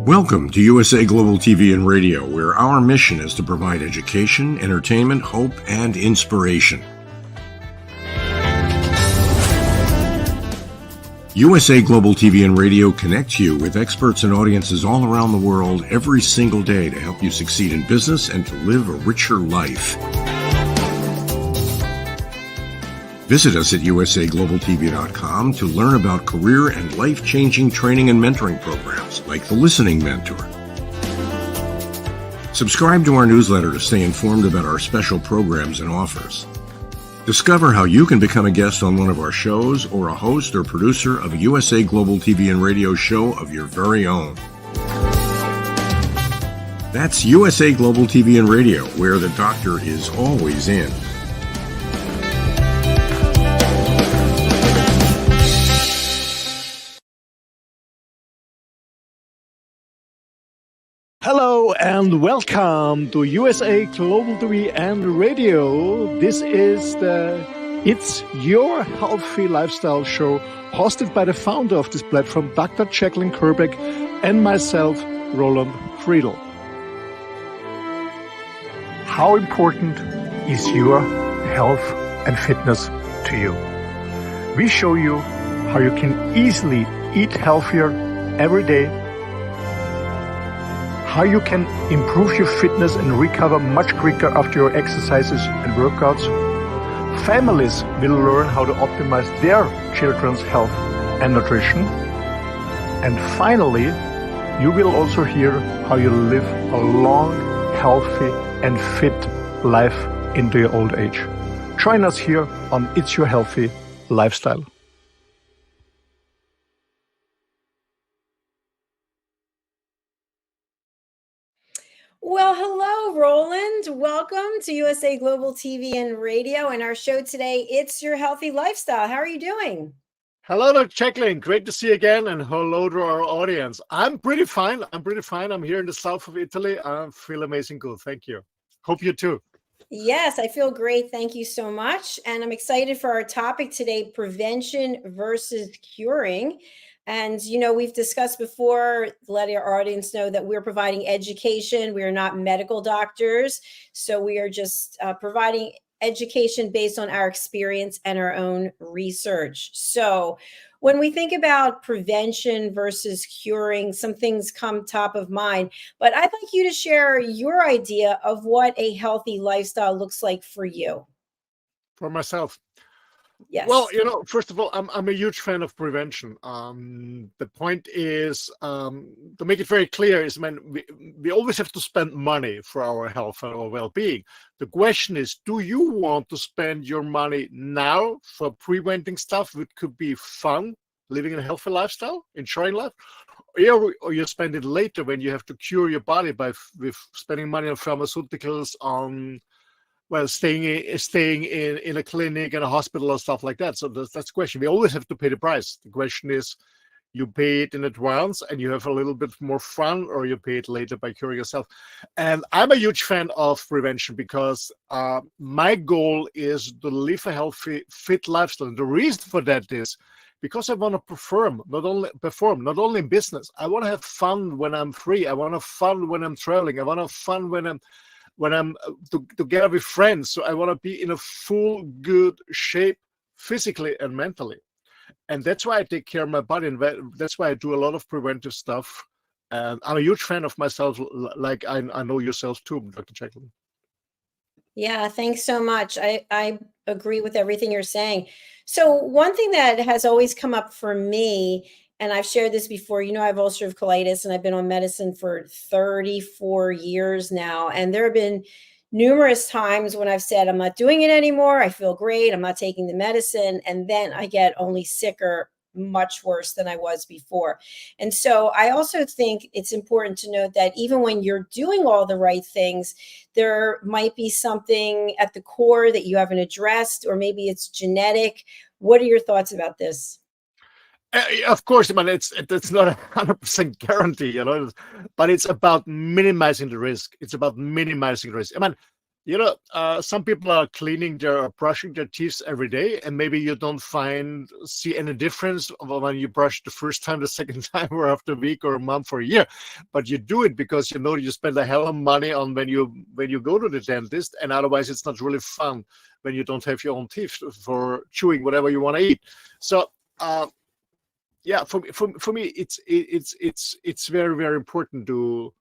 Welcome to USA Global TV and Radio, where our mission is to provide education, entertainment, hope, and inspiration. USA Global TV and Radio connects you with experts and audiences all around the world every single day to help you succeed in business and to live a richer life. Visit us at usaglobaltv.com to learn about career and life-changing training and mentoring programs like the Listening Mentor. Subscribe to our newsletter to stay informed about our special programs and offers. Discover how you can become a guest on one of our shows or a host or producer of a USA Global TV and Radio show of your very own. That's USA Global TV and Radio, where the doctor is always in. Hello and welcome to USA Global TV and Radio. This is It's Your Healthy Lifestyle show, hosted by the founder of this platform, Dr. JACALYN KERBECK, and myself, Roland Friedl. How important is your health and fitness to you? We show you how you can easily eat healthier every day, how you can improve your fitness and recover much quicker after your exercises and workouts. Families will learn how to optimize their children's health and nutrition. And finally, you will also hear how you live a long, healthy and fit life into your old age. Join us here on It's Your Healthy Lifestyle. Well, hello, Roland. Welcome to USA Global TV and Radio and our show today, It's Your Healthy Lifestyle. How are you doing? Hello, Dr. JACALYN. Great to see you again, and hello to our audience. I'm pretty fine. I'm here in the south of Italy. I feel amazing good. Thank you. Hope you too. Yes, I feel great. Thank you so much. And I'm excited for our topic today, prevention versus curing. And, you know, we've discussed before, let our audience know that we're providing education. We are not medical doctors. So we are just providing education based on our experience and our own research. So when we think about prevention versus curing, some things come top of mind. But I'd like you to share your idea of what a healthy lifestyle looks like for you. For myself. Yes. Well, you know, first of all, I'm a huge fan of prevention. The point is, to make it very clear, is we always have to spend money for our health and our well-being. The question is, do you want to spend your money now for preventing stuff which could be fun, living a healthy lifestyle, enjoying life, or you spend it later when you have to cure your body with spending money on pharmaceuticals, on staying in a clinic and a hospital or stuff like that. So that's the question. We always have to pay the price. The question is, you pay it in advance and you have a little bit more fun, or you pay it later by curing yourself. And I'm a huge fan of prevention because my goal is to live a healthy, fit lifestyle. And the reason for that is because I want to perform, not only in business. I want to have fun when I'm free. I want to have fun when I'm traveling. I want to have fun when I'm together with friends. So I want to be in a full good shape physically and mentally. And that's why I take care of my body. And that's why I do a lot of preventive stuff. And I'm a huge fan of myself, like I know yourself too, Dr. JACALYN. Yeah, thanks so much. I agree with everything you're saying. So one thing that has always come up for me, and I've shared this before, you know, I have ulcerative colitis and I've been on medicine for 34 years now. And there have been numerous times when I've said, I'm not doing it anymore. I feel great. I'm not taking the medicine. And then I get only sicker, much worse than I was before. And so I also think it's important to note that even when you're doing all the right things, there might be something at the core that you haven't addressed, or maybe it's genetic. What are your thoughts about this? Of course, it's not a 100% guarantee, you know, but it's about minimizing the risk. It's about minimizing the risk. Some people are brushing their teeth every day, and maybe you don't see any difference when you brush the first time, the second time, or after a week or a month or a year. But you do it because you spend a hell of money on when you go to the dentist, and otherwise it's not really fun when you don't have your own teeth for chewing whatever you want to eat. So yeah, for me, it's very, very important to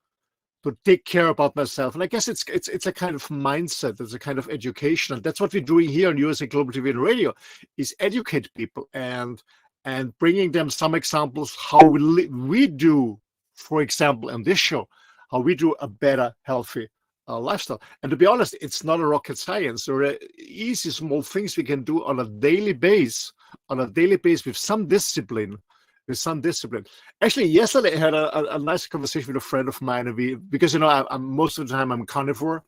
take care about myself. And I guess it's a kind of mindset, it's a kind of education. And that's what we're doing here on USA Global TV and Radio, is educate people and bringing them some examples how we do, for example, in this show, how we do a better, healthy lifestyle. And to be honest, it's not a rocket science. There are easy, small things we can do on a daily basis with some discipline. Actually, yesterday I had a nice conversation with a friend of mine. Because I'm most of the time I'm carnivore.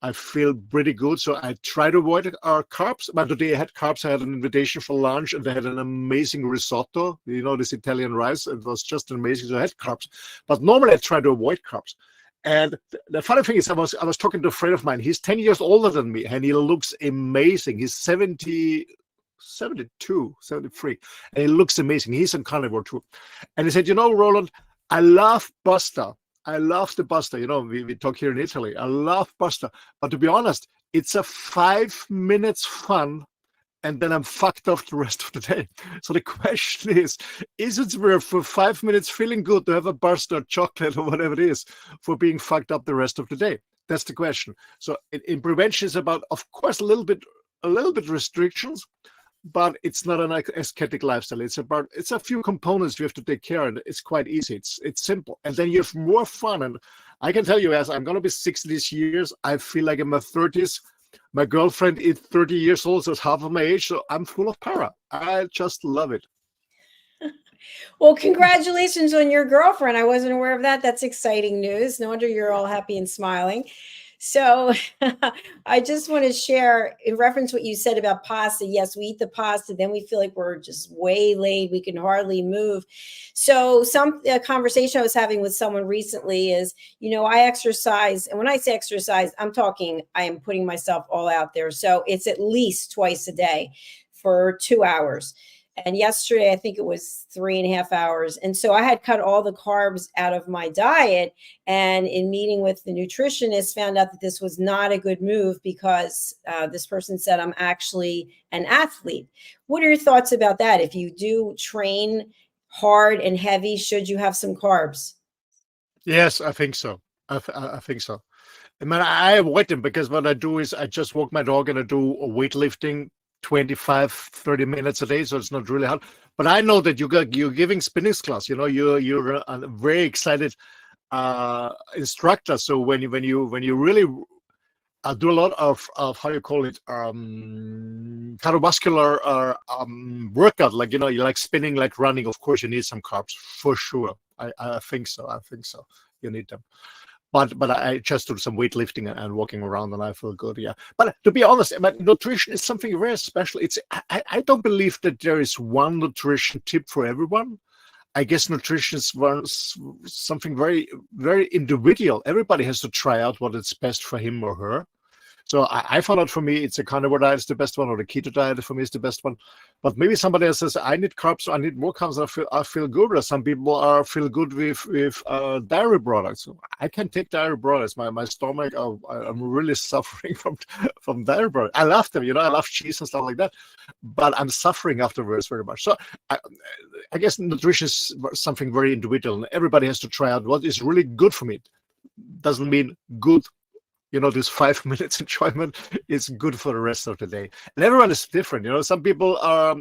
I feel pretty good, so I try to avoid carbs. But today I had carbs. I had an invitation for lunch, and they had an amazing risotto. This Italian rice. It was just amazing. So I had carbs. But normally I try to avoid carbs. And the funny thing is, I was talking to a friend of mine. He's 10 years older than me, and he looks amazing. He's 72, 73, and he looks amazing. He's on carnivore too. And he said, Roland, I love pasta. I love the pasta. We talk here in Italy. I love pasta. But to be honest, it's a 5 minutes fun, and then I'm fucked up the rest of the day. So the question is it worth for 5 minutes feeling good to have a pasta or chocolate or whatever it is for being fucked up the rest of the day? That's the question. So in prevention is about, of course, a little bit restrictions, but it's not an ascetic lifestyle. It's a few components you have to take care of, and it's quite easy. It's simple. And then you have more fun. And I can tell you, as I'm going to be 60 this year, I feel like in my 30s. My girlfriend is 30 years old, so it's half of my age, so I'm full of para. I just love it. Well, congratulations on your girlfriend. I wasn't aware of that. That's exciting news. No wonder you're all happy and smiling. So I just want to share in reference to what you said about pasta. Yes, we eat the pasta, then we feel like we're just waylaid. We can hardly move. So a conversation I was having with someone recently is, I exercise. And when I say exercise, I'm talking, I am putting myself all out there. So it's at least twice a day for 2 hours. And yesterday, I think it was 3.5 hours. And so I had cut all the carbs out of my diet. And in meeting with the nutritionist, found out that this was not a good move because this person said, I'm actually an athlete. What are your thoughts about that? If you do train hard and heavy, should you have some carbs? Yes, I think so. I think so. I avoid them because what I do is I just walk my dog and I do weightlifting 25-30 minutes a day, so it's not really hard. But I know that you're giving spinning class. You're a very excited instructor. So when you really do a lot of how you call it cardiovascular workout, like you like spinning, like running. Of course, you need some carbs for sure. I think so. You need them. But I just do some weightlifting and walking around, and I feel good. Yeah. But to be honest, nutrition is something very special. I don't believe that there is one nutrition tip for everyone. I guess nutrition is something very, very individual. Everybody has to try out what is best for him or her. So I found out for me, it's a carnivore diet is the best one, or the keto diet for me is the best one. But maybe somebody else says, I need carbs, I need more carbs, I feel good. Or some people feel good with dairy products. I can take dairy products. My stomach, I'm really suffering from dairy products. I love them, I love cheese and stuff like that. But I'm suffering afterwards very much. So I guess nutrition is something very individual. And everybody has to try out what is really good for me. Doesn't mean good. This 5 minutes enjoyment is good for the rest of the day. And everyone is different. Some people are,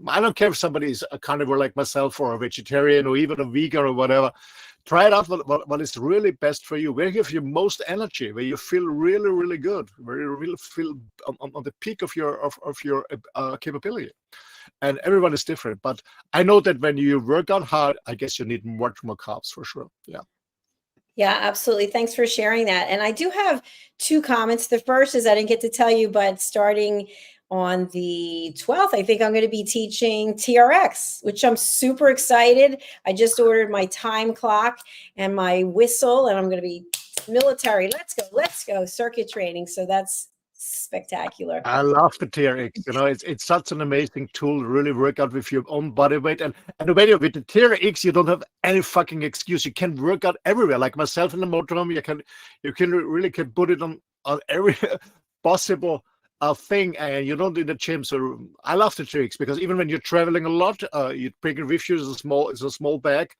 I don't care if somebody is a carnivore like myself or a vegetarian or even a vegan or whatever. Try it out what is really best for you, where you have your most energy, where you feel really, really good, where you really feel on the peak of your capability. And everyone is different. But I know that when you work out hard, I guess you need much more carbs for sure. Yeah. Yeah, absolutely. Thanks for sharing that. And I do have 2 comments. The first is I didn't get to tell you, but starting on the 12th, I think I'm going to be teaching TRX, which I'm super excited. I just ordered my time clock and my whistle, and I'm going to be military. Let's go. Circuit training. So that's spectacular. I love the TRX. It's such an amazing tool to really work out with your own body weight. And the way with the TRX, you don't have any fucking excuse. You can work out everywhere. Like myself in the motorhome, you can really put it on every possible thing, and you don't do the gym. So I love the TRX because even when you're traveling a lot, you bring it with you. It's a small bag.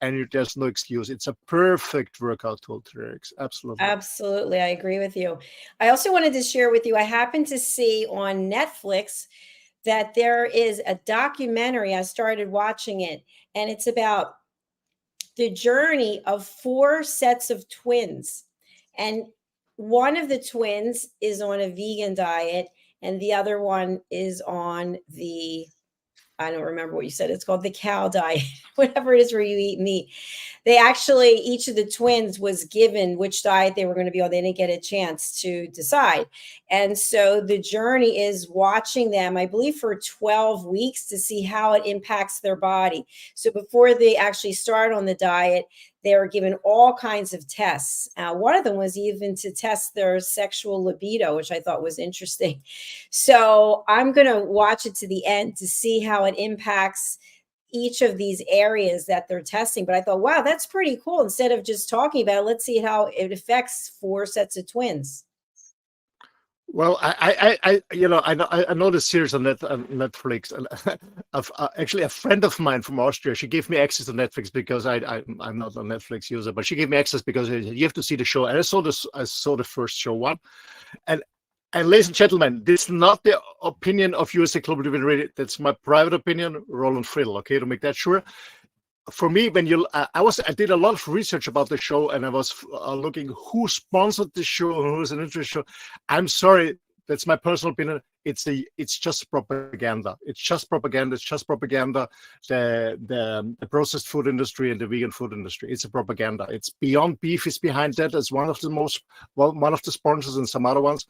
And there's no excuse. It's a perfect workout tool, TRX. Absolutely. Absolutely. I agree with you. I also wanted to share with you, I happened to see on Netflix that there is a documentary. I started watching it, and it's about the journey of 4 sets of twins. And one of the twins is on a vegan diet, and the other one is on I don't remember what you said. It's called the cow diet, whatever it is where you eat meat. They actually, each of the twins was given which diet they were going to be on. They didn't get a chance to decide. And so the journey is watching them, I believe, for 12 weeks to see how it impacts their body. So before they actually start on the diet, they were given all kinds of tests. One of them was even to test their sexual libido, which I thought was interesting. So I'm going to watch it to the end to see how it impacts each of these areas that they're testing. But I thought, wow, that's pretty cool. Instead of just talking about it, let's see how it affects 4 sets of twins. Well, I know the series on Netflix, and actually a friend of mine from Austria, she gave me access to Netflix because I'm not a Netflix user, but she gave me access because you have to see the show. And I saw the first show one, and ladies and gentlemen, this is not the opinion of USA Global TV Radio. That's my private opinion, Roland Friedl. Okay, to make that sure. For me, when I did a lot of research about the show, and I was looking who sponsored the show and who's an interest show. I'm sorry, that's my personal opinion. It's just propaganda. It's just propaganda. It's just propaganda. The processed food industry and the vegan food industry. It's a propaganda. It's Beyond Beef is behind that as one of the sponsors, and some other ones.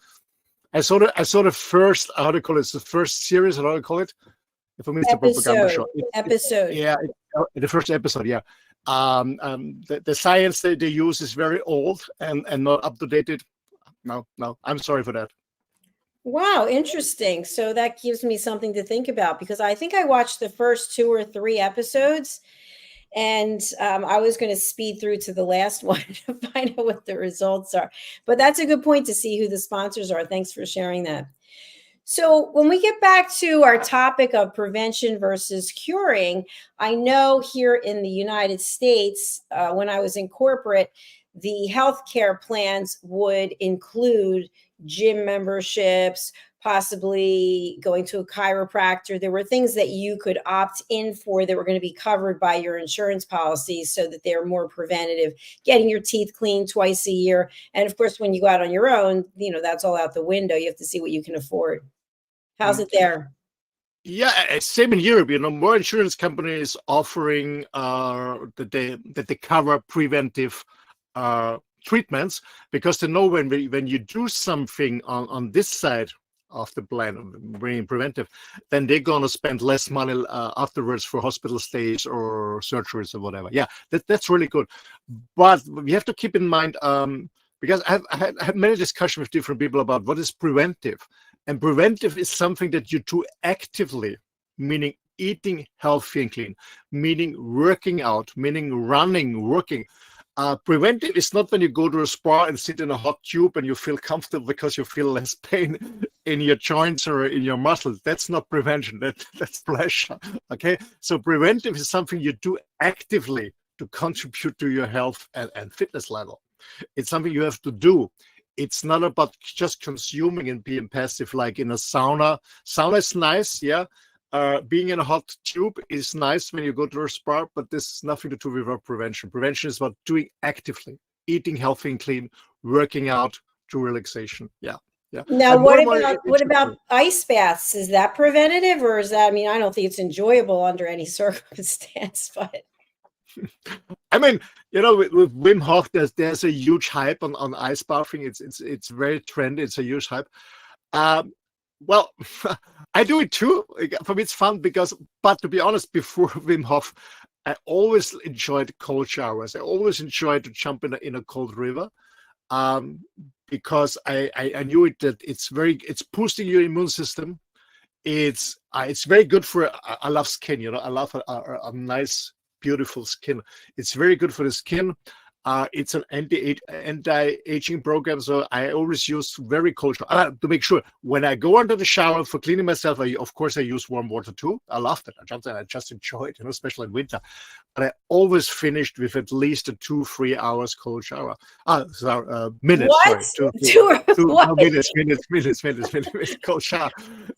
I saw the first, how do you call it? It's the first series, how do you call it? For me, it's a propaganda show. The first episode, yeah. The science they use is very old and not up to date. No, I'm sorry for that. Wow, interesting. So that gives me something to think about, because I think I watched the first 2 or 3 episodes, and I was going to speed through to the last one to find out what the results are. But that's a good point to see who the sponsors are. Thanks for sharing that. So when we get back to our topic of prevention versus curing, I know here in the United States, when I was in corporate, the healthcare plans would include gym memberships, possibly going to a chiropractor. There were things that you could opt in for that were going to be covered by your insurance policies, so that they're more preventative, getting your teeth cleaned twice a year. And of course, when you go out on your own, that's all out the window. You have to see what you can afford. How's it there? Yeah, same in Europe. More insurance companies offering that they cover preventive treatments, because they know when you do something on this side of the plan of being preventive, then they're going to spend less money afterwards for hospital stays or surgeries or whatever. Yeah, that's really good. But we have to keep in mind, because I had many discussions with different people about what is preventive. And preventive is something that you do actively, meaning eating healthy and clean, meaning working out, meaning running, working. Preventive is not when you go to a spa and sit in a hot tube and you feel comfortable because you feel less pain in your joints or in your muscles. That's not prevention. That's pleasure. Okay. So preventive is something you do actively to contribute to your health and fitness level. It's something you have to do. It's not about just consuming and being passive, like in a sauna. Sauna is nice, yeah. Being in a hot tube is nice when you go to a spa, but this has nothing to do with prevention. Prevention is about doing actively, eating healthy and clean, working out, to relaxation. Yeah. Now, what about ice baths? Is that preventative, or is that? I mean, I don't think it's enjoyable under any circumstance, but. I mean, with Wim Hof, there's a huge hype on ice bathing. It's very trendy. It's a huge hype. Well, I do it too. For me, it's fun but to be honest, before Wim Hof, I always enjoyed cold showers. I always enjoyed to jump in a cold river. because I knew it that it's boosting your immune system. It's very good for. I love skin. I love a nice, beautiful skin. It's very good for the skin. It's an anti-aging program, so I always use very cold shower to make sure when I go under the shower for cleaning myself. Of course, I use warm water too. I love that. I just enjoy it, especially in winter. But I always finished with at least a 2-3 hours cold shower. Minutes. What? Sorry, What? minutes cold shower.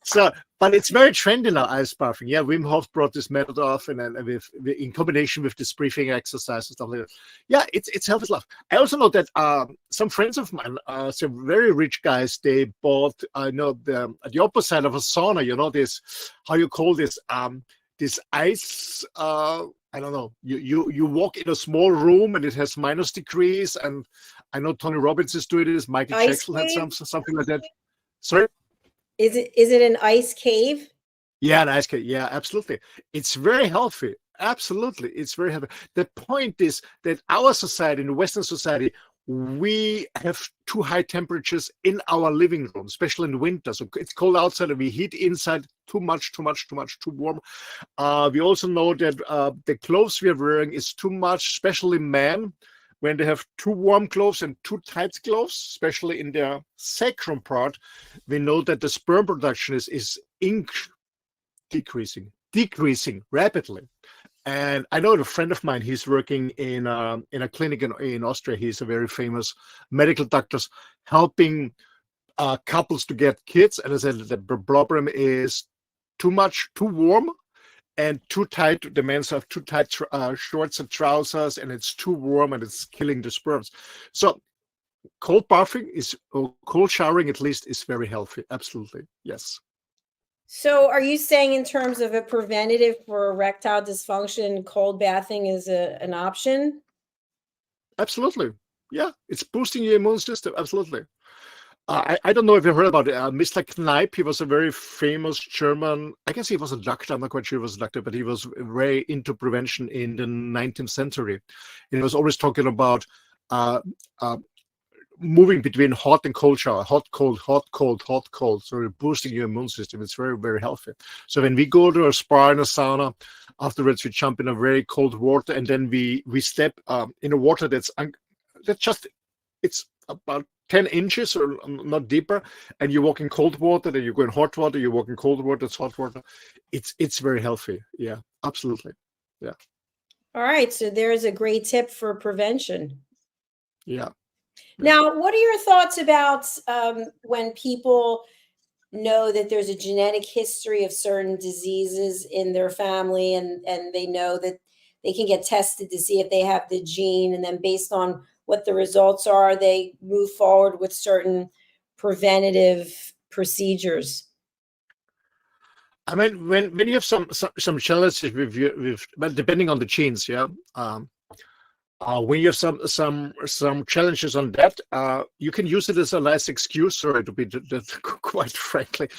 So, but it's very trendy now, ice bathing. Yeah, Wim Hof brought this method off, and then in combination with this breathing exercise and stuff like that. Yeah, it's health is love. I also know that some friends of mine, some very rich guys, they bought, the opposite of a sauna. This, how you call this? This ice. I don't know. You walk in a small room and it has -degrees, and I know Tony Robbins is doing this. Michael Jackson had something like that. Sorry. Is it an ice cave? Yeah, an ice cave. Yeah, absolutely. It's very healthy. Absolutely, it's very healthy. The point is that our society, in the Western society, we have too high temperatures in our living room, especially in the winter. So it's cold outside and we heat inside too much, too warm. We also know that the clothes we are wearing is too much, especially men, when they have too warm clothes and too tight clothes, especially in their sacrum part. We know that the sperm production is decreasing rapidly. And I know a friend of mine, he's working in a clinic in Austria. He's a very famous medical doctor, helping couples to get kids. And I said the problem is too warm and too tight. The men have too tight shorts and trousers, and it's too warm and it's killing the sperms. So cold bathing or cold showering at least is very healthy. Absolutely. Yes. So are you saying in terms of a preventative for erectile dysfunction, cold bathing is an option? Absolutely. Yeah, it's boosting your immune system. Absolutely. I don't know if you heard about it. Mr. Kneipp, he was a very famous German, I guess he was a doctor, I'm not quite sure he was a doctor, but he was very into prevention in the 19th century. And he was always talking about moving between hot and cold shower, hot, cold, so boosting your immune system. It's very, very healthy. So when we go to a spa in a sauna, afterwards we jump in a very cold water, and then we step in a water it's about 10 inches or not deeper, and you walk in cold water, then you go in hot water, you walk in cold water, it's hot water. It's very healthy. Yeah, absolutely. Yeah. All right, so there's a great tip for prevention. Yeah. Now, what are your thoughts about when people know that there's a genetic history of certain diseases in their family, and they know that they can get tested to see if they have the gene, and then based on what the results are, they move forward with certain preventative procedures? I mean, when you have some challenges but depending on the genes, yeah. When you have some challenges on that, you can use it as a nice excuse. Sorry to be quite frankly,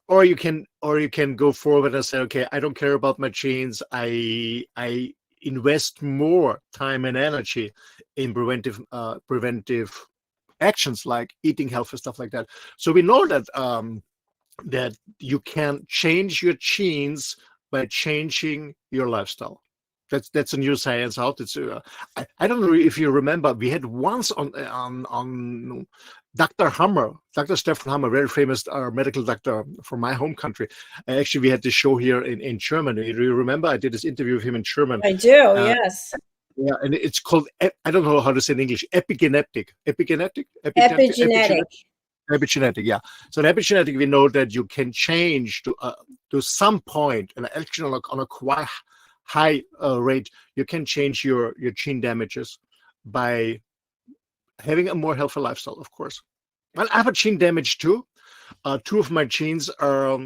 or you can go forward and say, okay, I don't care about my genes. I invest more time and energy in preventive actions like eating healthy, stuff like that. So we know that that you can change your genes by changing your lifestyle. That's a new science out. It's I don't know if you remember, we had once on Dr. Hammer, Dr. Stefan Hammer, very famous medical doctor from my home country. Actually, we had this show here in Germany. Do you remember? I did this interview with him in German. I do, yes. Yeah, and it's called, I don't know how to say in English, epigenetic. Epigenetic. Epigenetic, yeah. So in epigenetic, we know that you can change to some point, and actually on a quite high rate, you can change your gene damages by having a more healthy lifestyle, of course. Well, I have a gene damage too. Two of my genes are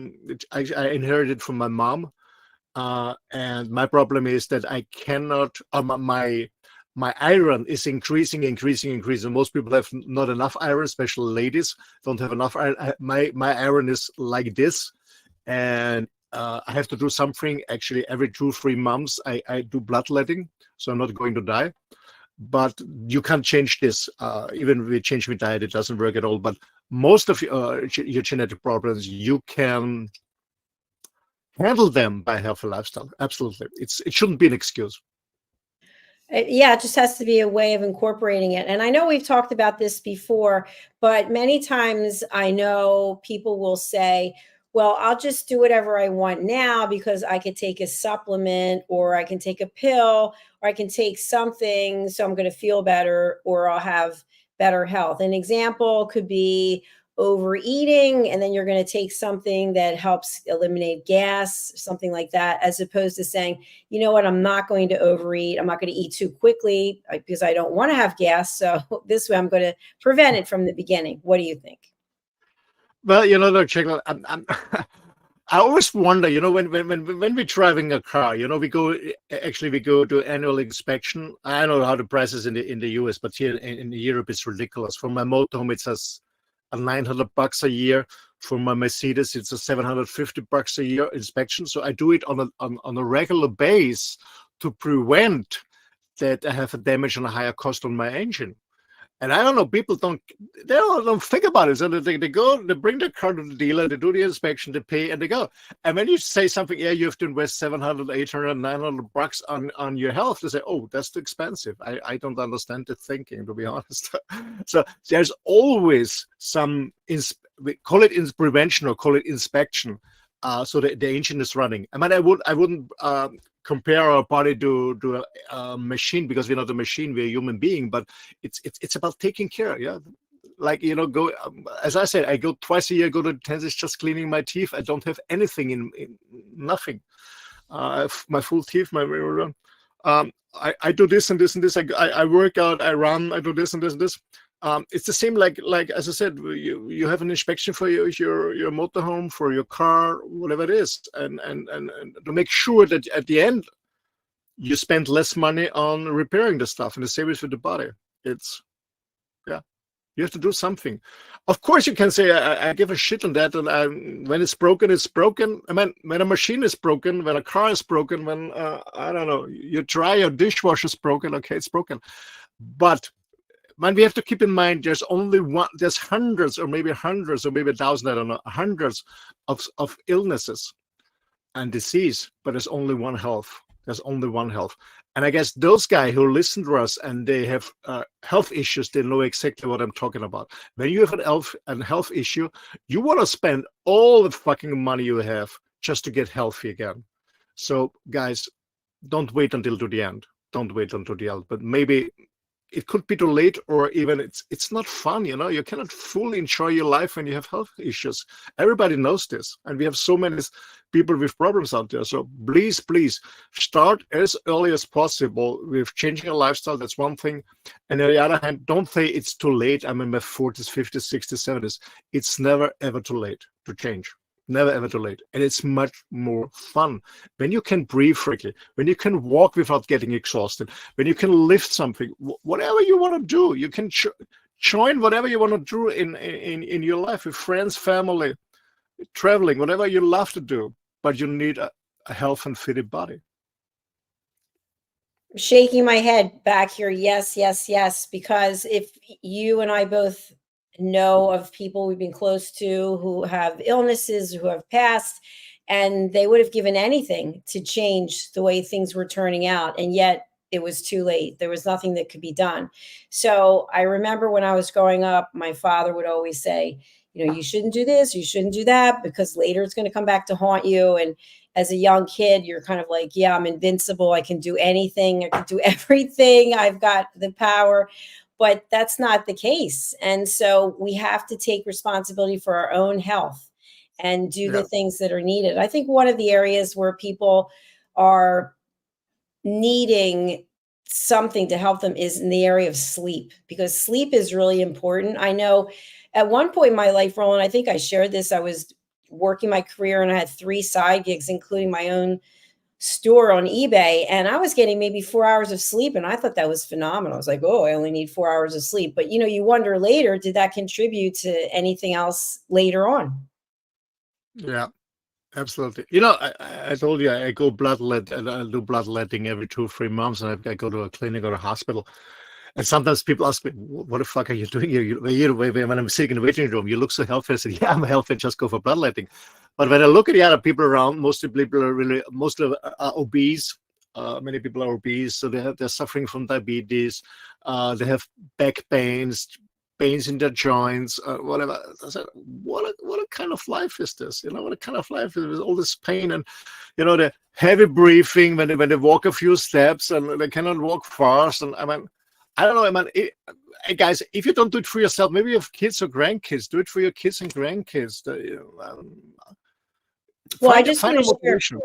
I inherited from my mom, and my problem is that I cannot. My iron is increasing. Most people have not enough iron, especially ladies don't have enough iron. My iron is like this, and I have to do something. Actually, every 2-3 months, I do bloodletting, so I'm not going to die. but you can't change this. Even if you change your diet, it doesn't work at all. But most of your genetic problems, you can handle them by healthy lifestyle. Absolutely. It shouldn't be an excuse. Yeah, it just has to be a way of incorporating it. And I know we've talked about this before, but many times I know people will say, well, I'll just do whatever I want now because I could take a supplement or I can take a pill or I can take something so I'm going to feel better or I'll have better health. An example could be overeating, and then you're going to take something that helps eliminate gas, something like that, as opposed to saying, you know what, I'm not going to overeat. I'm not going to eat too quickly because I don't want to have gas. So this way I'm going to prevent it from the beginning. What do you think? Well, Dr. Jekyll, I always wonder, when we're driving a car, we go to annual inspection. I don't know how the prices in the US, but here in Europe it's ridiculous. For my motorhome, it says $900 a year. For my Mercedes, it's a $750 a year inspection. So I do it on a regular base to prevent that I have a damage and a higher cost on my engine. And I don't know, people don't think about it. So they bring their car to the dealer, they do the inspection, they pay, and they go. And when you say something, yeah, you have to invest 700, 800, 900 bucks on your health, they say, oh, that's too expensive. I don't understand the thinking, to be honest. So there's always some, we call it prevention or call it inspection. So the engine is running. I mean, I wouldn't compare our body to a machine, because we're not a machine, we're a human being, but it's about taking care. Yeah, like go, as I said, I go twice a year, go to the dentist, just cleaning my teeth. I don't have anything in nothing. I have my full teeth, I do this and this and this. I work out, I run, I do this and this and this. It's the same, like as I said, you have an inspection for your motorhome, for your car, whatever it is, and to make sure that at the end you spend less money on repairing the stuff. And the same is with the body. You have to do something. Of course, you can say I give a shit on that, and when it's broken, it's broken. I mean, when a machine is broken, when a car is broken, when I don't know, your dishwasher is broken. Okay, it's broken, but man, we have to keep in mind there's hundreds or maybe a thousand, I don't know, hundreds of illnesses and disease, but there's only one health. There's only one health. And I guess those guys who listen to us and they have health issues, they know exactly what I'm talking about. When you have a health issue, you want to spend all the fucking money you have just to get healthy again. So guys, don't wait until to the end. Don't wait until the end. But maybe it could be too late, or even it's not fun. You cannot fully enjoy your life when you have health issues. Everybody knows this, and we have so many people with problems out there. So please start as early as possible with changing your lifestyle. That's one thing. And on the other hand, don't say it's too late. I'm in my 40s, 50s, 60s, 70s. It's never ever too late to change. Never ever too late. And it's much more fun when you can breathe freely, when you can walk without getting exhausted, when you can lift something, whatever you want to do. You can join whatever you want to do in your life, with friends, family, traveling, whatever you love to do, but you need a health and fitted body. I'm shaking my head back here. Yes, yes, yes. Because if you and I both know of people we've been close to who have illnesses, who have passed, and they would have given anything to change the way things were turning out, and yet it was too late. There was nothing that could be done. So I remember when I was growing up, my father would always say, you shouldn't do this, you shouldn't do that, because later it's going to come back to haunt you. And as a young kid, you're kind of like, yeah, I'm invincible. I can do anything. I can do everything. I've got the power. But that's not the case. And so we have to take responsibility for our own health and do the things that are needed. I think one of the areas where people are needing something to help them is in the area of sleep, because sleep is really important. I know at one point in my life, Roland, I think I shared this, I was working my career and I had 3 side gigs, including my own store on eBay, and I was getting maybe 4 hours of sleep, and I thought that was phenomenal. I was like, oh, I only need 4 hours of sleep. But you wonder later, did that contribute to anything else later on? Yeah, absolutely. I told you I go bloodletting every 2 or 3 months, and I go to a clinic or a hospital. And sometimes people ask me, what the fuck are you doing here? When I'm sitting in the waiting room, you look so healthy. I said, yeah, I'm healthy, just go for bloodletting. But when I look at the other people around, mostly people are mostly obese. Many people are obese, so they're suffering from diabetes. They have back pains in their joints, whatever. I said, what a kind of life is this? What a kind of life is all this pain and the heavy breathing when they walk a few steps and they cannot walk fast. And I mean, I don't know. Hey guys, if you don't do it for yourself, maybe you have kids or grandkids. Do it for your kids and grandkids. Well, I just want to motivation.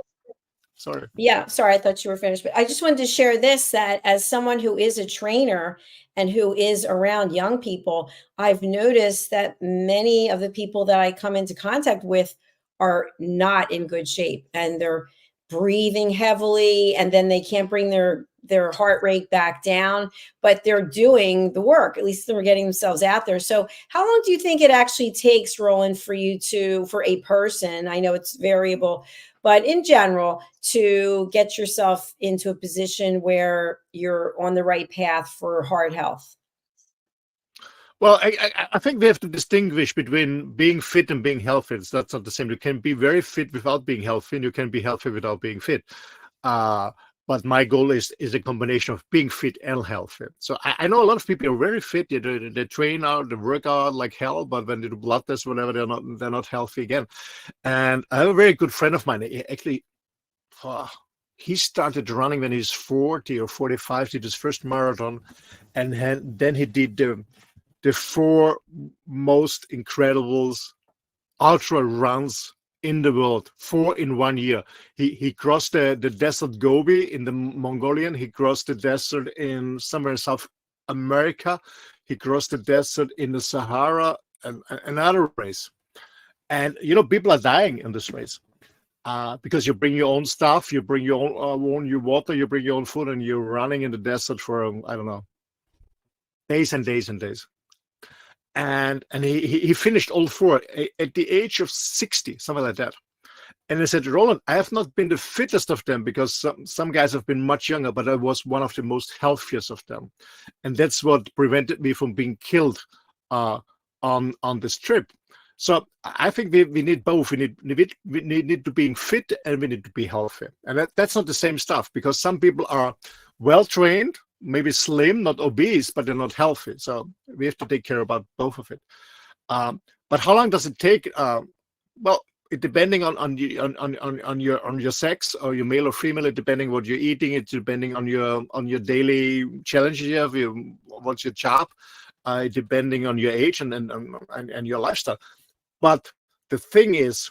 Sorry. Yeah, sorry, I thought you were finished. But I just wanted to share this, that as someone who is a trainer and who is around young people, I've noticed that many of the people that I come into contact with are not in good shape, and they're breathing heavily, and then they can't bring their heart rate back down, but they're doing the work. At least they're getting themselves out there. So how long do you think it actually takes, Roland, for a person, I know it's variable, but in general, to get yourself into a position where you're on the right path for heart health? Well, I think we have to distinguish between being fit and being healthy. That's not the same. You can be very fit without being healthy, and you can be healthy without being fit. But my goal is a combination of being fit and healthy. So I know a lot of people are very fit. They train out, they work out like hell, but when they do blood tests, whatever, they're not healthy again. And I have a very good friend of mine. He started running when he's 40 or 45. Did his first marathon, and then he did the 4 most incredible ultra runs in the world, 4 in 1 year. He crossed the desert Gobi in the Mongolian. He crossed the desert in somewhere in South America. He crossed the desert in the Sahara, and another race. And people are dying in this race because you bring your own stuff, you bring your own your water, you bring your own food, and you're running in the desert for I don't know, days and days and days. And he finished all 4 at the age of 60, something like that. And I said, Roland, I have not been the fittest of them because some guys have been much younger, but I was one of the most healthiest of them. And that's what prevented me from being killed on this trip. So I think we need both. We need to be fit and we need to be healthy. And that's not the same stuff, because some people are well-trained, maybe slim, not obese, but they're not healthy. So we have to take care about both of it. But how long does it take? Well, it depending on your sex, or your male or female, it depending what you're eating, it's depending on your daily challenges you have, what's your job, depending on your age and your lifestyle. But the thing is,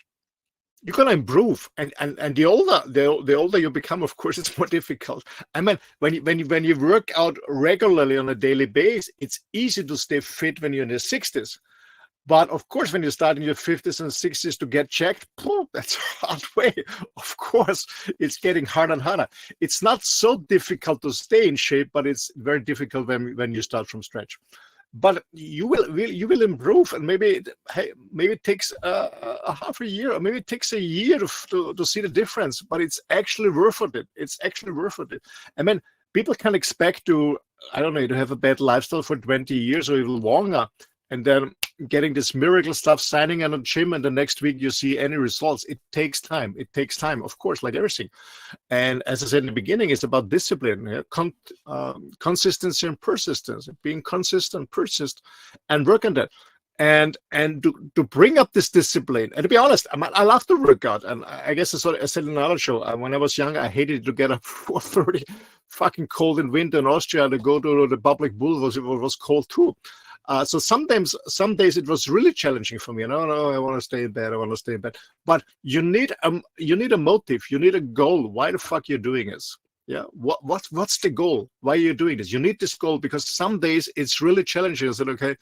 you're gonna improve, and the older you become, of course, it's more difficult. I mean, when you work out regularly on a daily basis, it's easy to stay fit when you're in your 60s. But of course, when you start in your 50s and 60s to get checked, that's a hard way. Of course, it's getting harder and harder. It's not so difficult to stay in shape, but it's very difficult when you start from scratch. But you will improve, and maybe it takes a half a year, or maybe it takes a year to see the difference. But it's actually worth it. It's actually worth it. I mean, people can expect to have a bad lifestyle for 20 years or even longer, and then getting this miracle stuff, signing in a gym, and the next week you see any results. It takes time. It takes time, of course, like everything. And as I said in the beginning, it's about discipline, consistency and persistence, being consistent, persist, and work on that. And to bring up this discipline, and to be honest, I love to work out. And I guess I said in another show, when I was younger, I hated to get up 4:30, fucking cold in winter in Austria, to go to the public pool. It was cold too. So some days it was really challenging for me. No, I want to stay in bed. But you need a motive. You need a goal. Why the fuck you're doing this? Yeah. What's the goal? Why are you doing this? You need this goal because some days it's really challenging. I said, okay,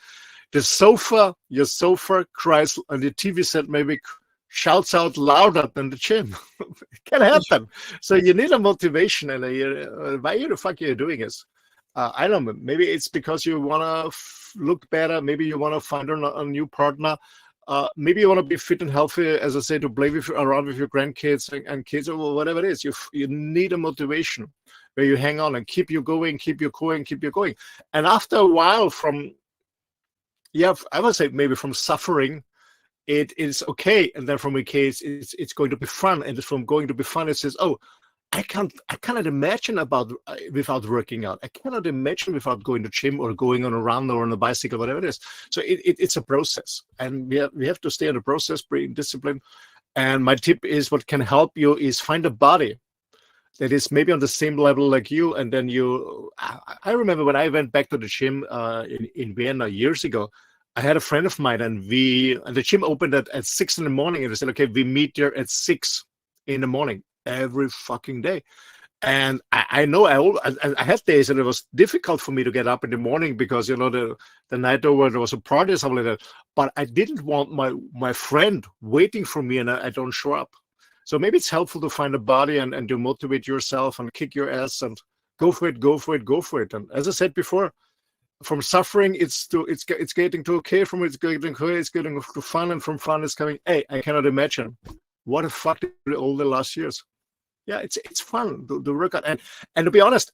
your sofa cries, and the TV set maybe shouts out louder than the gym. It can happen. So you need a motivation, and why the fuck are you doing this? I don't know, maybe it's because you want to look better. Maybe you want to find a new partner. Maybe you want to be fit and healthy, as I say, to play around with your grandkids and kids, or whatever it is. You need a motivation. where you hang on and keep you going, keep you going, keep you going. And after a while, I would say maybe from suffering, it is okay, and then from a case, it's going to be fun, and from going to be fun, it says, oh, I cannot imagine without working out. I cannot imagine without going to gym or going on a run or on a bicycle, whatever it is. So it's a process, and we have to stay in the process, being disciplined. And my tip is, what can help you is find a body that is maybe on the same level like you, and then I remember when I went back to the gym in Vienna years ago. I had a friend of mine, and the gym opened at 6 in the morning, and they said, okay, we meet there at 6 in the morning every fucking day. And I know I had days and it was difficult for me to get up in the morning because, the night over there was a party or something like that. But I didn't want my friend waiting for me and I don't show up. So maybe it's helpful to find a body and to motivate yourself and kick your ass and go for it, go for it, go for it. And as I said before, from suffering, it's getting to okay, from it's getting okay, it's getting to fun, and from fun it's coming, hey, I cannot imagine what a fuck did all the last years. Yeah, it's fun, the workout. And to be honest,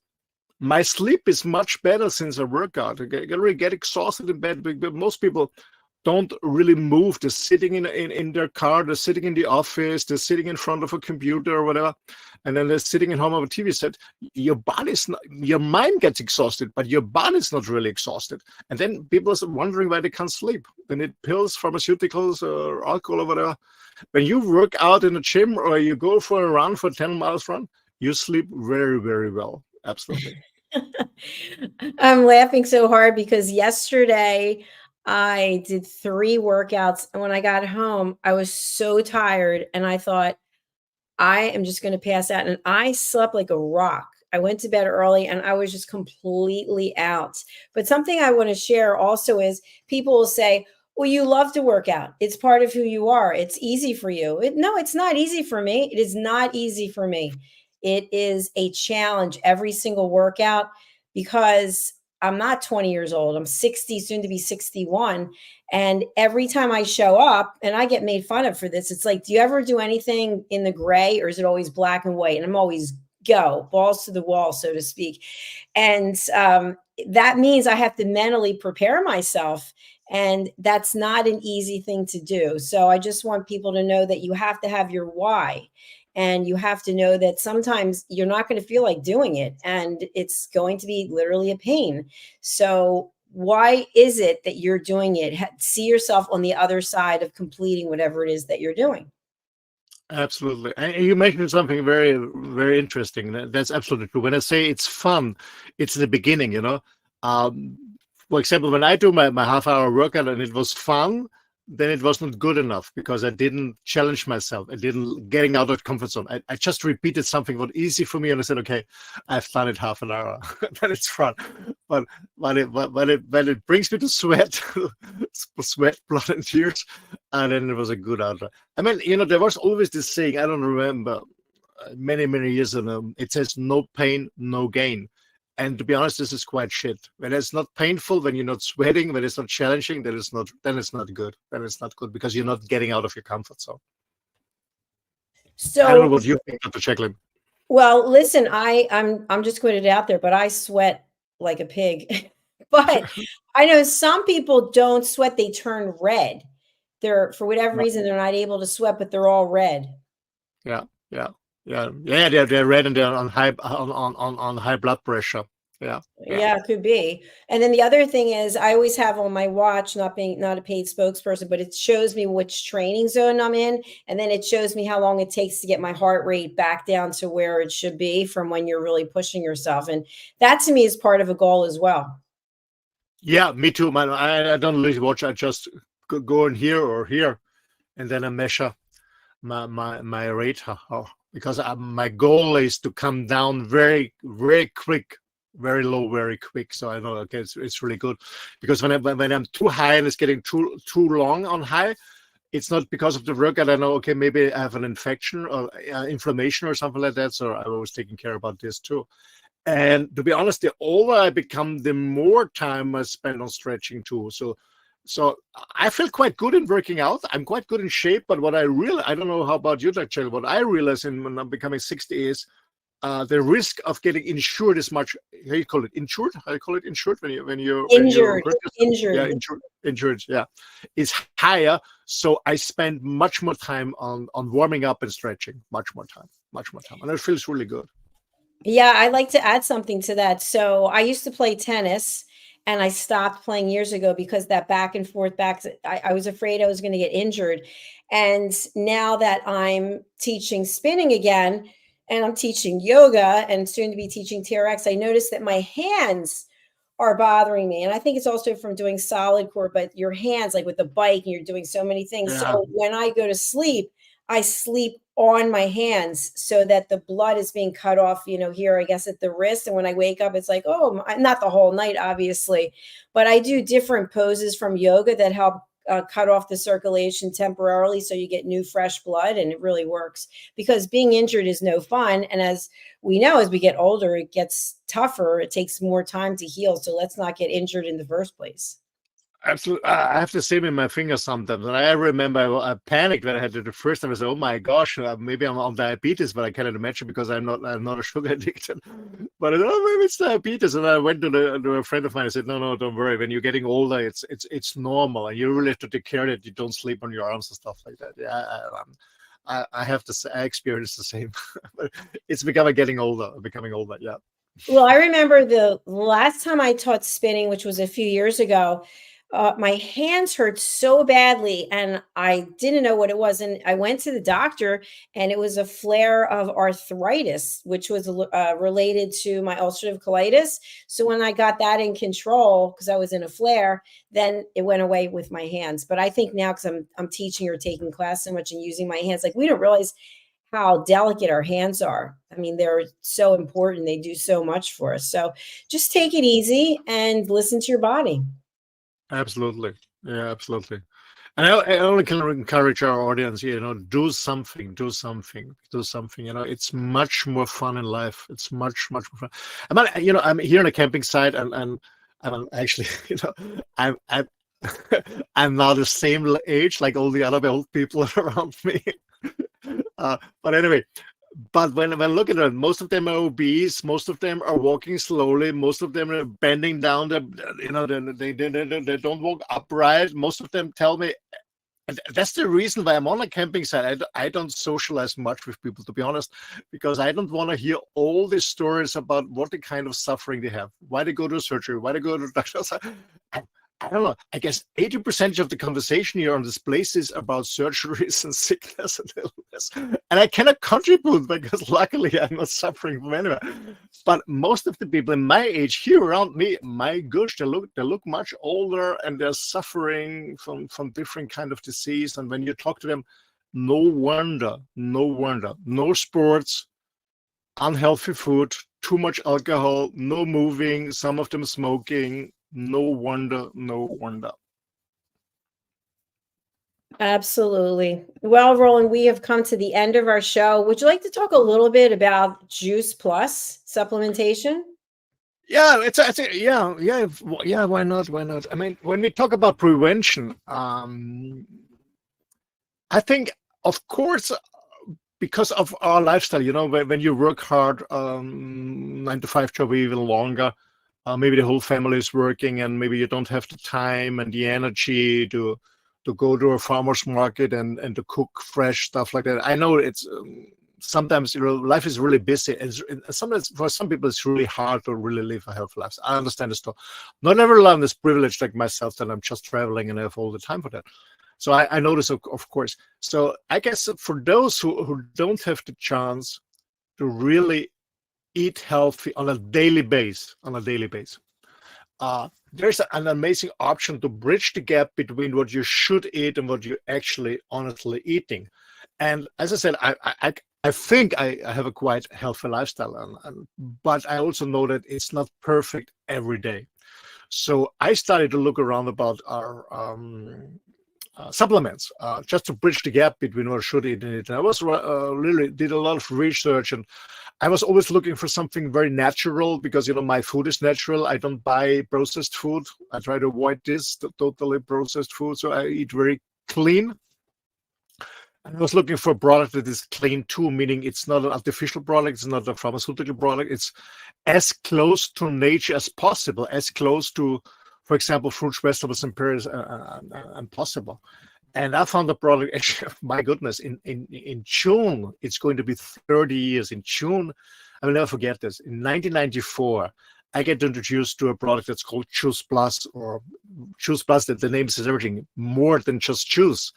my sleep is much better since I work out. I really get exhausted in bed, but most people don't really move. They're sitting in their car, they're sitting in the office, they're sitting in front of a computer or whatever, and then they're sitting at home on a TV set. Your mind gets exhausted, but your body's not really exhausted. And then people are wondering why they can't sleep. They need pills, pharmaceuticals, or alcohol or whatever. When you work out in a gym or you go for a run, for 10 miles run, you sleep very, very well. Absolutely. I'm laughing so hard because yesterday I did 3 workouts, and when I got home, I was so tired, and I thought, I am just going to pass out. And I slept like a rock. I went to bed early and I was just completely out. But something I want to share also is, people will say, well, you love to work out. It's part of who you are. It's easy for you. No, it's not easy for me. It is not easy for me. It is a challenge every single workout, because I'm not 20 years old. I'm 60, soon to be 61. And every time I show up, and I get made fun of for this, it's like, do you ever do anything in the gray, or is it always black and white? And I'm always go, balls to the wall, so to speak. And that means I have to mentally prepare myself. And that's not an easy thing to do. So I just want people to know that you have to have your why. And you have to know that sometimes you're not going to feel like doing it, and it's going to be literally a pain. So why is it that you're doing it? See yourself on the other side of completing whatever it is that you're doing. Absolutely. And you mentioned something very, very interesting. That's absolutely true. When I say it's fun, it's the beginning, For example, when I do my half-hour workout and it was fun, then it was not good enough because I didn't challenge myself. I didn't getting out of the comfort zone. I just repeated something that was easy for me, and I said, okay, I've done it half an hour. Then it's fun. But when it brings me to sweat, blood, and tears, and then it was a good outlet. I mean, there was always this saying, I don't remember, many, many years ago, it says no pain, no gain. And to be honest, this is quite shit. When it's not painful, when you're not sweating, when it's not challenging, then it's not good. Then it's not good because you're not getting out of your comfort zone. So I don't know what you think, Dr. JACALYN. Well, listen, I'm just putting it out there, but I sweat like a pig. But I know some people don't sweat; they turn red. For whatever reason, they're not able to sweat, but they're all red. Yeah. They're red and they're on high blood pressure. Yeah, it could be. And then the other thing is, I always have on my watch, not a paid spokesperson, but it shows me which training zone I'm in, and then it shows me how long it takes to get my heart rate back down to where it should be from when you're really pushing yourself. And that to me is part of a goal as well. Yeah, me too, man. I don't really watch. I just go in here or here, and then I measure my rate. Because my goal is to come down very, very quick, very low, very quick. So I know, okay, it's really good. Because when I'm too high and it's getting too long on high, it's not because of the workout. I know, okay, maybe I have an infection or inflammation or something like that. So I'm always taking care about this too. And to be honest, the older I become, the more time I spend on stretching too. So I feel quite good in working out. I'm quite good in shape. But what I don't know how about you, Dr. JACALYN, what I realize when I'm becoming 60 is the risk of getting insured is much. How you call it? Insured? How you call it? Insured when you Injured, hurt yourself? injured. Yeah, injured. Yeah, is higher. So I spend much more time on warming up and stretching. Much more time, and it feels really good. Yeah, I'd like to add something to that. So I used to play tennis and I stopped playing years ago because that back and forth I was afraid I was going to get injured. And now that I'm teaching spinning again and I'm teaching yoga and soon to be teaching TRX, I noticed that my hands are bothering me. And I think it's also from doing solid core, but your hands, like with the bike, and you're doing so many things. Yeah. So when I go to sleep, I sleep on my hands so that the blood is being cut off, here, I guess at the wrist. And when I wake up, it's like, oh, not the whole night, obviously, but I do different poses from yoga that help cut off the circulation temporarily so you get new, fresh blood. And it really works because being injured is no fun. And as we know, as we get older, it gets tougher. It takes more time to heal. So let's not get injured in the first place. Absolutely. I have the same in my fingers sometimes. And I remember I panicked when I had it the first time. I said, oh my gosh, maybe I'm on diabetes, but I cannot imagine because I'm not a sugar addicted. But I said, oh, maybe it's diabetes. And I went to a friend of mine. I said, no, don't worry. When you're getting older, it's normal. And you really have to take care that you don't sleep on your arms and stuff like that. Yeah, I have to say, I experienced the same. But it's becoming older. Yeah. Well, I remember the last time I taught spinning, which was a few years ago, my hands hurt so badly and I didn't know what it was. And I went to the doctor and it was a flare of arthritis, which was related to my ulcerative colitis. So when I got that in control, because I was in a flare, then it went away with my hands. But I think now, because I'm teaching or taking class so much and using my hands, like we don't realize how delicate our hands are. I mean, they're so important. They do so much for us. So just take it easy and listen to your body. Absolutely. Yeah, absolutely. And I only can encourage our audience, do something. It's much more fun in life. It's much more fun. I'm here on a camping site and I'm actually, I'm I'm now the same age like all the other old people around me. But anyway, when I look at it, most of them are obese. Most of them are walking slowly. Most of them are bending down. They don't walk upright. Most of them tell me, and that's the reason why I'm on a camping site. I don't socialize much with people, to be honest, because I don't want to hear all the stories about what the kind of suffering they have, why they go to surgery, why they go to doctors. I don't know. I guess 80% of the conversation here on this place is about surgeries and sickness and illness. And I cannot contribute because luckily I'm not suffering from anywhere. But most of the people in my age here around me, my gosh, they look much older and they're suffering from different kind of disease. And when you talk to them, no wonder, no sports, unhealthy food, too much alcohol, no moving, some of them smoking. No wonder. Absolutely. Well, Roland, we have come to the end of our show. Would you like to talk a little bit about Juice Plus supplementation? Yeah, yeah. Why not? I mean, when we talk about prevention, I think, of course, because of our lifestyle, when you work hard, 9-to-5 job, even longer. Maybe the whole family is working and maybe you don't have the time and the energy to go to a farmer's market and to cook fresh stuff like that. I know it's sometimes life is really busy and sometimes for some people it's really hard to really live a healthy life. I understand this too. Not everyone is privileged like myself that I'm just traveling and I have all the time for that. So I know this, of course. So I guess for those who don't have the chance to really eat healthy on a daily base. There's an amazing option to bridge the gap between what you should eat and what you're actually honestly eating. And as I said, I think I have a quite healthy lifestyle, but I also know that it's not perfect every day. So I started to look around about our supplements, just to bridge the gap between what I should eat and eat. And I was really did a lot of research, and I was always looking for something very natural because my food is natural. I don't buy processed food. I try to avoid totally processed food, so I eat very clean. I was looking for a product that is clean too, meaning it's not an artificial product, it's not a pharmaceutical product, it's as close to nature as possible, as close to, for example, fruits, vegetables, and berries and possible. And I found the product, actually, my goodness, in June, it's going to be 30 years. In June, I will never forget this. In 1994, I get introduced to a product that's called Juice Plus, or Juice Plus, that the name says everything, more than just juice.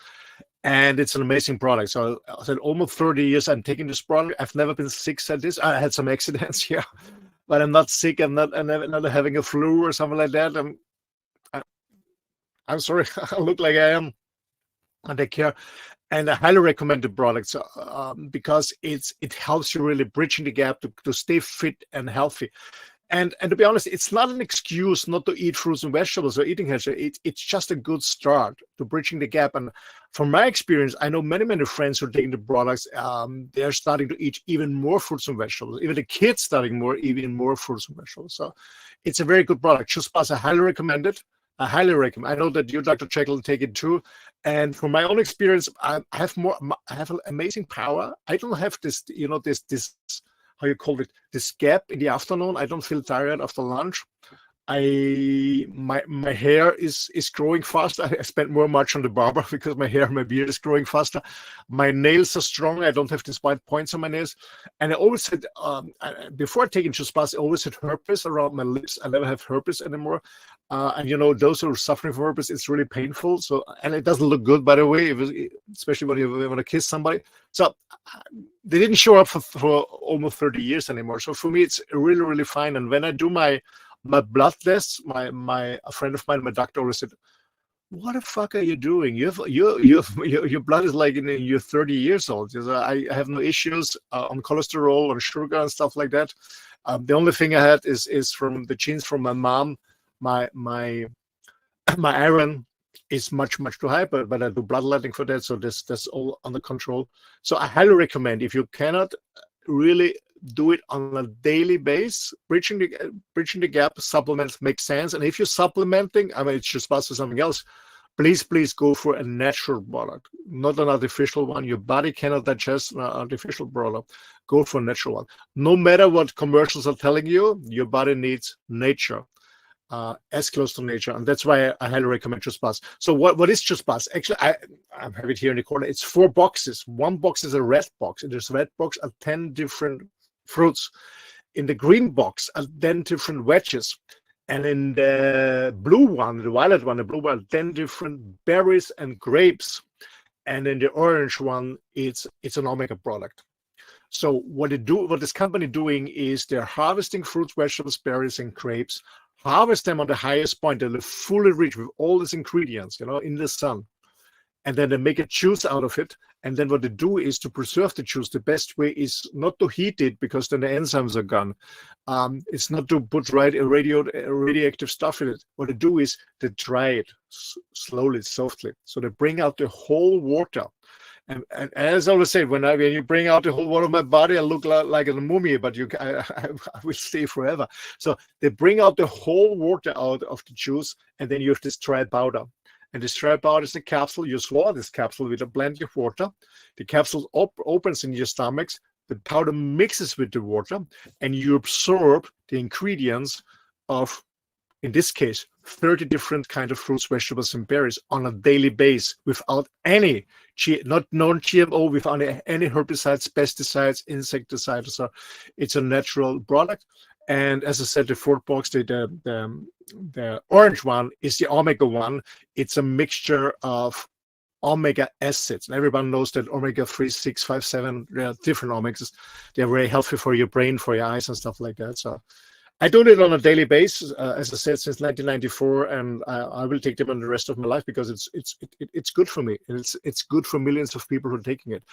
And it's an amazing product. So I said, almost 30 years I'm taking this product. I've never been sick since this. I had some accidents here, but I'm not sick. I'm not having a flu or something like that. I'm sorry, I look like I am. I take care. And I highly recommend the product because it helps you really bridging the gap to stay fit and healthy. And to be honest, it's not an excuse not to eat fruits and vegetables or eating healthy. It's just a good start to bridging the gap. And from my experience, I know many friends who are taking the products. They're starting to eat even more fruits and vegetables. Even the kids starting even more fruits and vegetables. So it's a very good product. Juice Plus, I highly recommend it. I highly recommend. I know that you, Dr. JACALYN, take it too. And from my own experience, I have an amazing power. I don't have this, this how you call it, this gap in the afternoon. I don't feel tired after lunch. My hair is growing faster. I spent more much on the barber because my beard is growing faster. My nails are strong. I don't have these white points on my nails. And I always had, before taking Juice Plus, I always had herpes around my lips. I never have herpes anymore. And those who are suffering from herpes, it's really painful. So, and it doesn't look good, by the way, especially when you want to kiss somebody. So they didn't show up for almost 30 years anymore. So for me, it's really fine. And when I do my blood tests, a friend of mine, my doctor, always said, "What the fuck are you doing? Your blood is like you're 30 years old." I have no issues on cholesterol or sugar and stuff like that. The only thing I had is from the genes from my mom. My iron is much too high, but I do blood letting for that, so that's all under control. So I highly recommend, if you cannot really do it on a daily basis, bridging the gap, supplements make sense. And if you're supplementing, it's just Plus or something else, please go for a natural product, not an artificial one. Your body cannot digest an artificial product. Go for a natural one. No matter what commercials are telling you, your body needs nature. As close to nature, and that's why I highly recommend Juice Plus. So what is Juice Plus? Actually, I have it here in the corner. It's 4 boxes. One box is a red box. In this red box are 10 different fruits. In the green box are 10 different wedges. And in the blue one, the violet one, the blue one, 10 different berries and grapes. And in the orange one, it's an omega product. So what this company doing is they're harvesting fruits, vegetables, berries, and grapes, harvest them on the highest point, they're fully rich with all these ingredients, in the sun. And then they make a juice out of it. And then what they do is to preserve the juice. The best way is not to heat it, because then the enzymes are gone. It's not to put radioactive stuff in it. What they do is they dry it slowly, softly. So they bring out the whole water. And as I always say, when you bring out the whole water of my body, I look like a mummy, but I will stay forever. So they bring out the whole water out of the juice, and then you have this dry powder. And this dry powder is a capsule. You swallow this capsule with a blend of water. The capsule opens in your stomachs. The powder mixes with the water, and you absorb the ingredients of, in this case, 30 different kinds of fruits, vegetables, and berries on a daily basis without any, not non-GMO, without any herbicides, pesticides, insecticides. So it's a natural product. And as I said, the 4th box, the orange one is the omega one. It's a mixture of omega acids. And everyone knows that omega 3, 6, 5, 7, there are different omegas. They're very healthy for your brain, for your eyes, and stuff like that. So I do it on a daily basis, as I said, since 1994, and I will take them on the rest of my life, because it's good for me. It's good for millions of people who are taking it.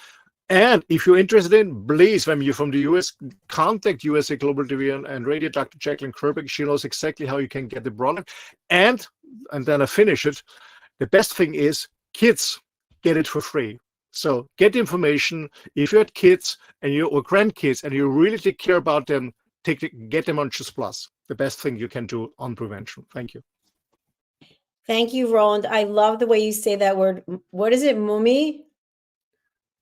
And if you're interested in, please, when you're from the US, contact USA Global TV and Radio, Dr. JACALYN KERBECK. She knows exactly how you can get the product. And then I finish it. The best thing is, kids get it for free. So get the information. If you had kids or grandkids and you really take care about them, get them on Juice Plus. The best thing you can do on prevention. Thank you. Thank you, Roland. I love the way you say that word. What is it, mummy?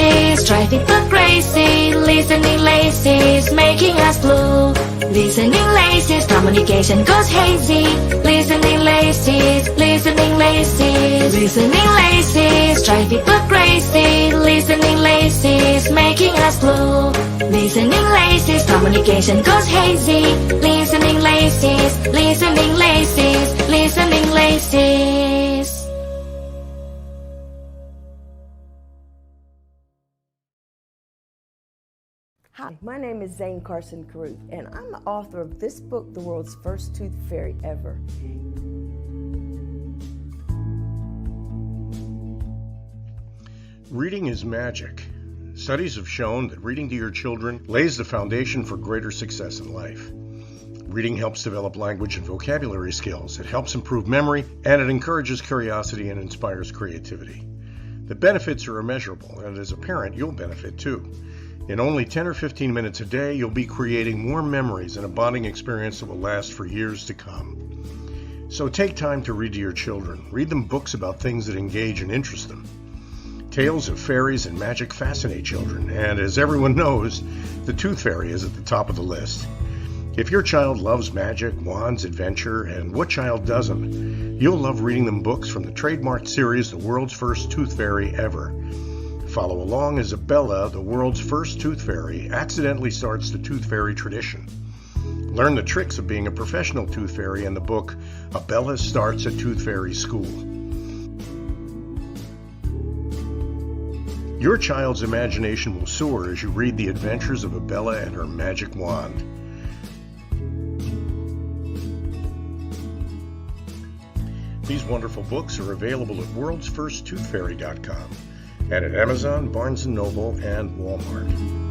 laces, drive people crazy. Listening laces, making us blue. Listening laces, communication goes hazy. Listening laces, listening laces. Listening laces, drive people crazy. Listening laces, making us blue. Listening laces, communication goes hazy. Listening laces, listening laces, listening laces. Hi, my name is Zane Carson Caruth, and I'm the author of this book, The World's First Tooth Fairy Ever. Reading is magic. Studies have shown that reading to your children lays the foundation for greater success in life. Reading helps develop language and vocabulary skills. It helps improve memory, and it encourages curiosity and inspires creativity. The benefits are immeasurable, and as a parent, you'll benefit too. In only 10 or 15 minutes a day, you'll be creating more memories and a bonding experience that will last for years to come. So take time to read to your children. Read them books about things that engage and interest them. Tales of fairies and magic fascinate children, and as everyone knows, the Tooth Fairy is at the top of the list. If your child loves magic, wands, adventure, and what child doesn't, you'll love reading them books from the trademarked series, The World's First Tooth Fairy Ever. Follow along as Abella, the world's first tooth fairy, accidentally starts the tooth fairy tradition. Learn the tricks of being a professional tooth fairy in the book, Abella Starts a Tooth Fairy School. Your child's imagination will soar as you read the adventures of Abella and her magic wand. These wonderful books are available at worldsfirsttoothfairy.com and at Amazon, Barnes & Noble, and Walmart.